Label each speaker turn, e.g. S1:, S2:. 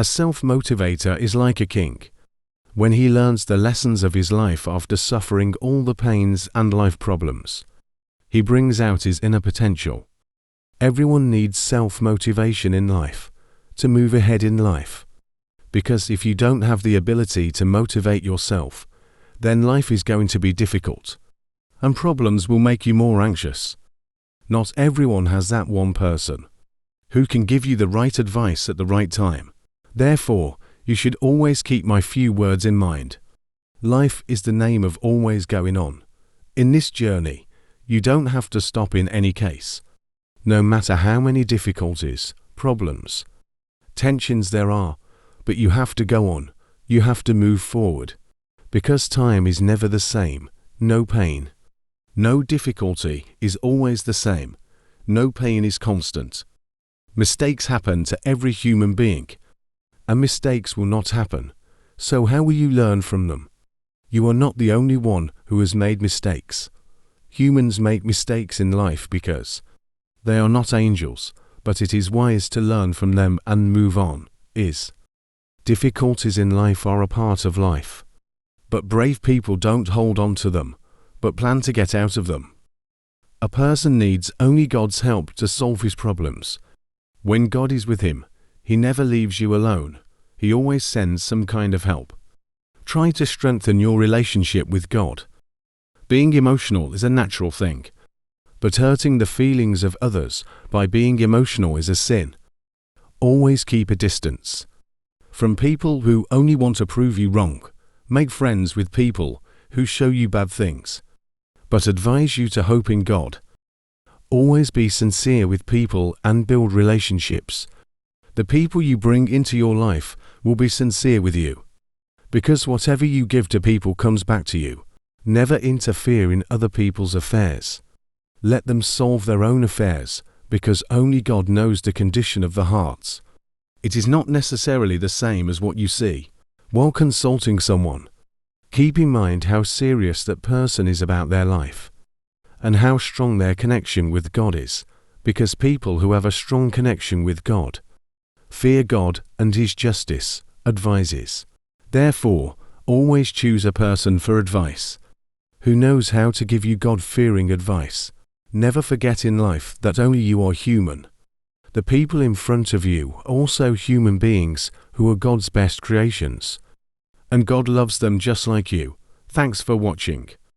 S1: A self-motivator is like a king. When he learns the lessons of his life after suffering all the pains and life problems, he brings out his inner potential. Everyone needs self-motivation in life, to move ahead in life. Because if you don't have the ability to motivate yourself, then life is going to be difficult, and problems will make you more anxious. Not everyone has that one person who can give you the right advice at the right time. Therefore, you should always keep my few words in mind. Life is the name of always going on. In this journey, you don't have to stop in any case. No matter how many difficulties, problems, tensions there are, but you have to go on, you have to move forward. Because time is never the same, no pain. No difficulty is always the same, no pain is constant. Mistakes happen to every human being, and mistakes will not happen, so how will you learn from them? You are not the only one who has made mistakes. Humans make mistakes in life because they are not angels, but it is wise to learn from them and move on. Difficulties in life are a part of life. But brave people don't hold on to them, but plan to get out of them. A person needs only God's help to solve his problems. When God is with him, he never leaves you alone. He always sends some kind of help. Try to strengthen your relationship with God. Being emotional is a natural thing, but hurting the feelings of others by being emotional is a sin. Always keep a distance from people who only want to prove you wrong. Make friends with people who show you bad things, but advise you to hope in God. Always be sincere with people and build relationships. The people you bring into your life will be sincere with you, because whatever you give to people comes back to you. Never interfere in other people's affairs. Let them solve their own affairs, because only God knows the condition of the hearts. It is not necessarily the same as what you see. While consulting someone, keep in mind how serious that person is about their life, and how strong their connection with God is, because people who have a strong connection with God fear God and His justice, advises. Therefore, always choose a person for advice who knows how to give you God-fearing advice. Never forget in life that only you are human. The people in front of you are also human beings who are God's best creations, and God loves them just like you. Thanks for watching.